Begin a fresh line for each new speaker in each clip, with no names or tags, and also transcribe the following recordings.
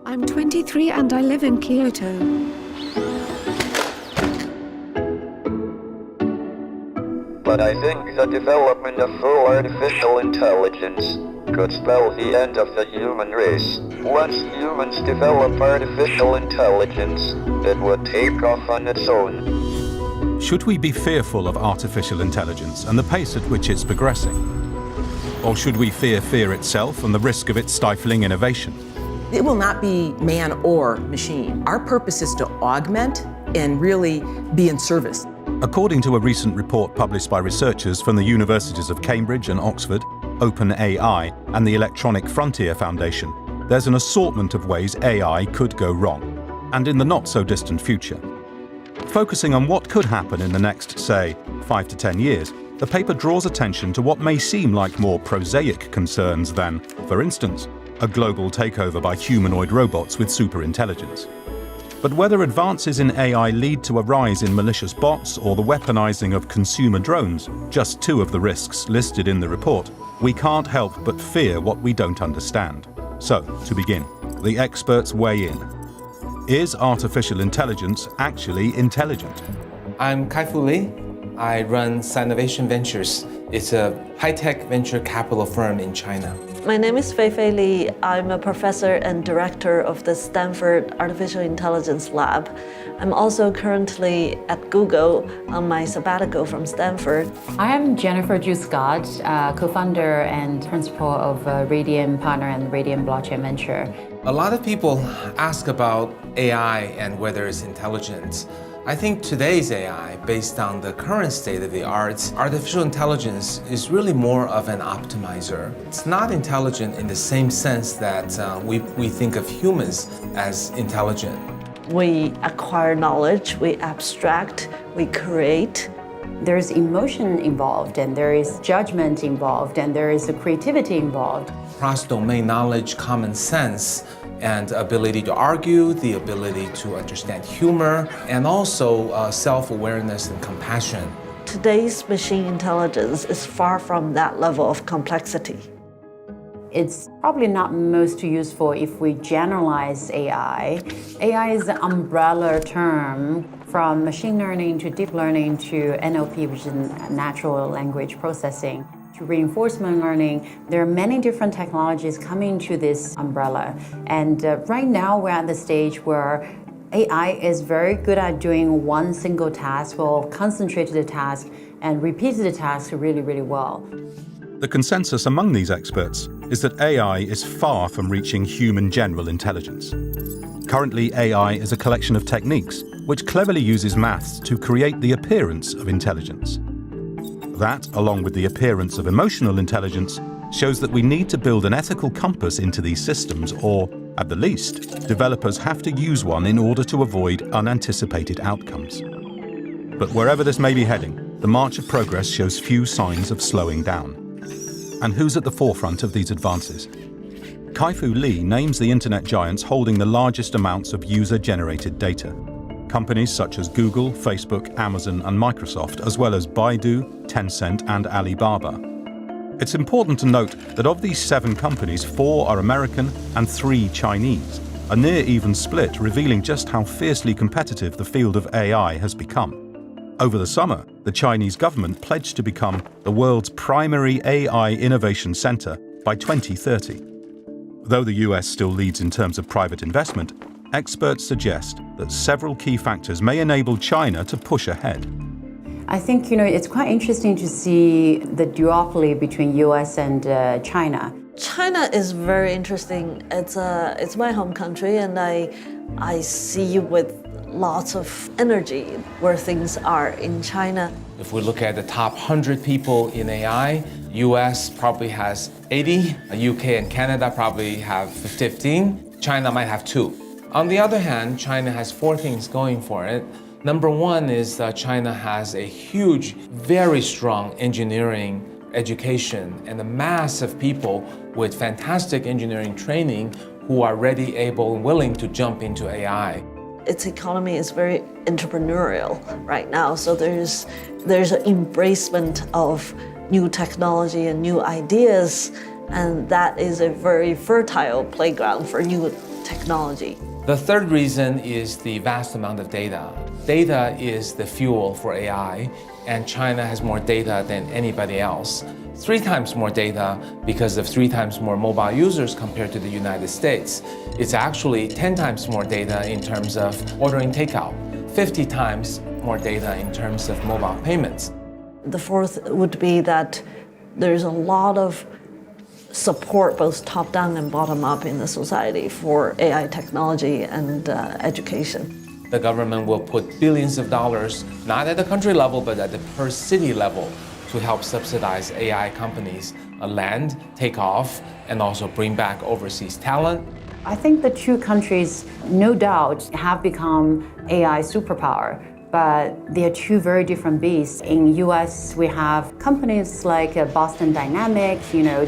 I'm 23 and I live in Kyoto.
But I think the development of full artificial intelligence could spell the end of the human race. Once humans develop artificial intelligence, it would take off on its own.
Should we be fearful of artificial intelligence and the pace at which it's progressing? Or should we fear fear itself and the risk of it stifling innovation?
It will not be man or machine. Our purpose is to augment and really be in service.
According to a recent report published by researchers from the universities of Cambridge and Oxford, OpenAI, and the Electronic Frontier Foundation, there's an assortment of ways AI could go wrong, and in the not-so-distant future. Focusing on what could happen in the next, say, 5 to 10 years, the paper draws attention to what may seem like more prosaic concerns than, for instance, a global takeover by humanoid robots with superintelligence. But whether advances in AI lead to a rise in malicious bots or the weaponizing of consumer drones, just two of the risks listed in the report, we can't help but fear what we don't understand. So, to begin, the experts weigh in. Is artificial intelligence actually intelligent?
I'm Kai-Fu Lee. I run Sinovation Ventures. It's a high-tech venture capital firm in China.
My name is Fei Li. I'm a professor and director of the Stanford Artificial Intelligence Lab. I'm also currently at Google on my sabbatical from Stanford.
I am Jennifer Ju Scott, co-founder and principal of Radian Partner and Radian Blockchain Venture.
A lot of people ask about AI and whether it's intelligent. I think today's AI, based on the current state of the art, artificial intelligence is really more of an optimizer. It's not intelligent in the same sense that we think of humans as intelligent.
We acquire knowledge, we abstract, we create.
There's emotion involved, and there is judgment involved, and there is a creativity involved.
Cross-domain knowledge, common sense, and ability to argue, the ability to understand humor, and also self-awareness and compassion.
Today's machine intelligence is far from that level of complexity.
It's probably not most useful if we generalize AI. AI is an umbrella term from machine learning to deep learning to NLP, which is natural language processing, to reinforcement learning. There are many different technologies coming to this umbrella. And right now we're at the stage where AI is very good at doing one single task or concentrated the task and repeated the task really, really well.
The consensus among these experts is that AI is far from reaching human general intelligence. Currently, AI is a collection of techniques which cleverly uses maths to create the appearance of intelligence. That, along with the appearance of emotional intelligence, shows that we need to build an ethical compass into these systems, or, at the least, developers have to use one in order to avoid unanticipated outcomes. But wherever this may be heading, the march of progress shows few signs of slowing down. And who's at the forefront of these advances? Kai-Fu Lee names the internet giants holding the largest amounts of user-generated data. Companies such as Google, Facebook, Amazon, and Microsoft, as well as Baidu, Tencent, and Alibaba. It's important to note that of these 7 companies, 4 are American and 3 Chinese, a near even split revealing just how fiercely competitive the field of AI has become. Over the summer, the Chinese government pledged to become the world's primary AI innovation center by 2030. Though the US still leads in terms of private investment, experts suggest that several key factors may enable China to push ahead.
I think, it's quite interesting to see the duopoly between US and China.
China is very interesting. It's my home country, and I see with lots of energy where things are in China.
If we look at the top 100 people in AI, US probably has 80, UK and Canada probably have 15, China might have 2. On the other hand, China has 4 things going for it. Number 1 is that China has a huge, very strong engineering education and a mass of people with fantastic engineering training who are ready, able, and willing to jump into AI.
Its economy is very entrepreneurial right now, so there's an embracement of new technology and new ideas, and that is a very fertile playground for new technology.
The third reason is the vast amount of data. Data is the fuel for AI, and China has more data than anybody else. 3 times more data because of 3 times more mobile users compared to the United States. It's actually 10 times more data in terms of ordering takeout, 50 times more data in terms of mobile payments.
The fourth would be that there's a lot of support, both top-down and bottom-up in the society for AI technology and education.
The government will put billions of dollars, not at the country level, but at the per city level, to help subsidize AI companies land, take off, and also bring back overseas talent.
I think the two countries, no doubt, have become AI superpower, but they are two very different beasts. In US, we have companies like Boston Dynamics,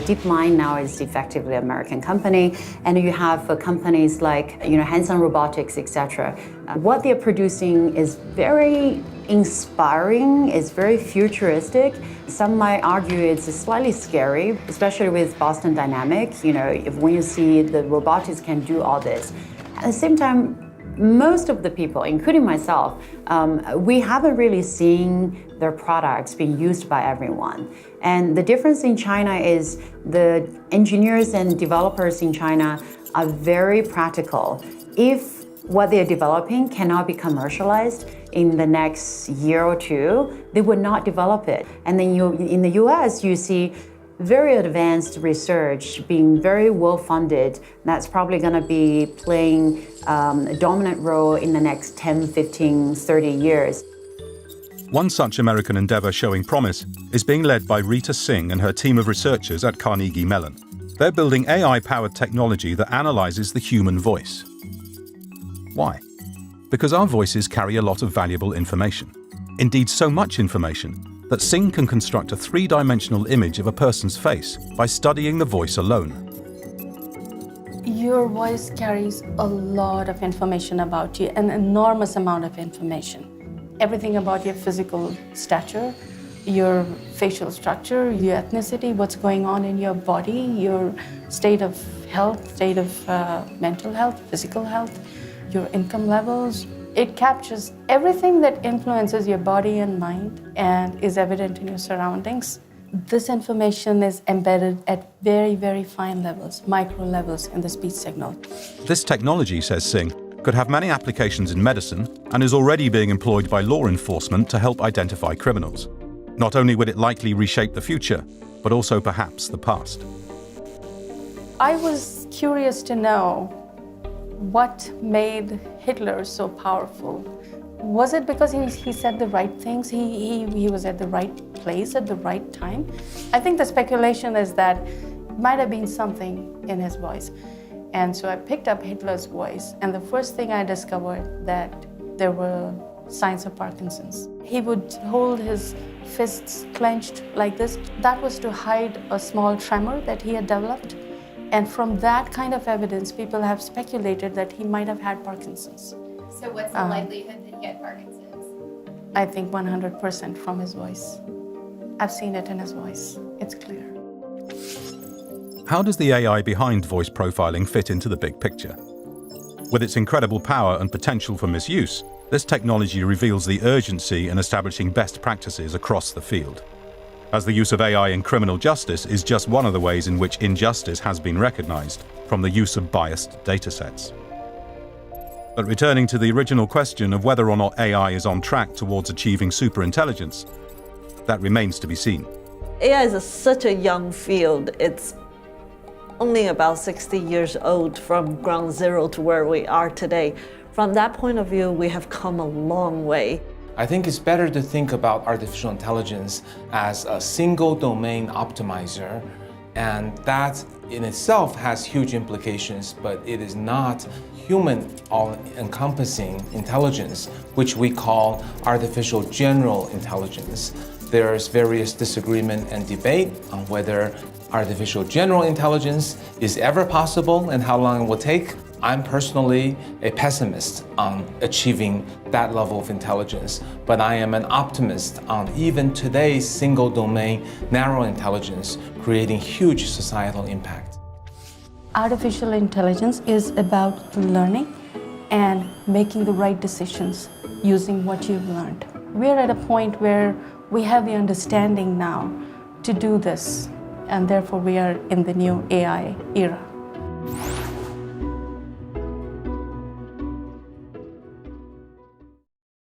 DeepMind now is effectively an American company, and you have companies like, Hanson Robotics, etc. What they're producing is very inspiring, it's very futuristic. Some might argue it's slightly scary, especially with Boston Dynamics, when you see the robotics can do all this. At the same time, most of the people, including myself, we haven't really seen their products being used by everyone. And the difference in China is the engineers and developers in China are very practical. If what they're developing cannot be commercialized in the next year or two, they would not develop it. And then in the US, you see very advanced research being very well funded. That's probably going to be playing a dominant role in the next 10, 15, 30 years.
One such American endeavor showing promise is being led by Rita Singh and her team of researchers at Carnegie Mellon. They're building AI-powered technology that analyzes the human voice. Why? Because our voices carry a lot of valuable information. Indeed, so much information that Singh can construct a 3-dimensional image of a person's face by studying the voice alone.
Your voice carries a lot of information about you, an enormous amount of information. Everything about your physical stature, your facial structure, your ethnicity, what's going on in your body, your state of health, state of mental health, physical health, your income levels. It captures everything that influences your body and mind and is evident in your surroundings. This information is embedded at very, very fine levels, micro levels in the speech signal.
This technology, says Singh, could have many applications in medicine and is already being employed by law enforcement to help identify criminals. Not only would it likely reshape the future, but also perhaps the past.
I was curious to know what made Hitler so powerful. Was it because he said the right things? He was at the right place at the right time? I think the speculation is that it might have been something in his voice. And so I picked up Hitler's voice, and the first thing I discovered that there were signs of Parkinson's. He would hold his fists clenched like this. That was to hide a small tremor that he had developed. And from that kind of evidence, people have speculated that he might have had Parkinson's.
So what's the likelihood that he had Parkinson's?
I think 100% from his voice. I've seen it in his voice. It's clear.
How does the AI behind voice profiling fit into the big picture? With its incredible power and potential for misuse, this technology reveals the urgency in establishing best practices across the field. As the use of AI in criminal justice is just one of the ways in which injustice has been recognized from the use of biased datasets. But returning to the original question of whether or not AI is on track towards achieving superintelligence, that remains to be seen.
AI is such a young field. It's only about 60 years old from ground zero to where we are today. From that point of view, we have come a long way.
I think it's better to think about artificial intelligence as a single domain optimizer, and that in itself has huge implications, but it is not human all-encompassing intelligence, which we call artificial general intelligence. There's various disagreement and debate on whether artificial general intelligence is ever possible and how long it will take. I'm personally a pessimist on achieving that level of intelligence, but I am an optimist on even today's single domain narrow intelligence creating huge societal impact.
Artificial intelligence is about learning and making the right decisions using what you've learned. We're at a point where we have the understanding now to do this, and therefore we are in the new AI era.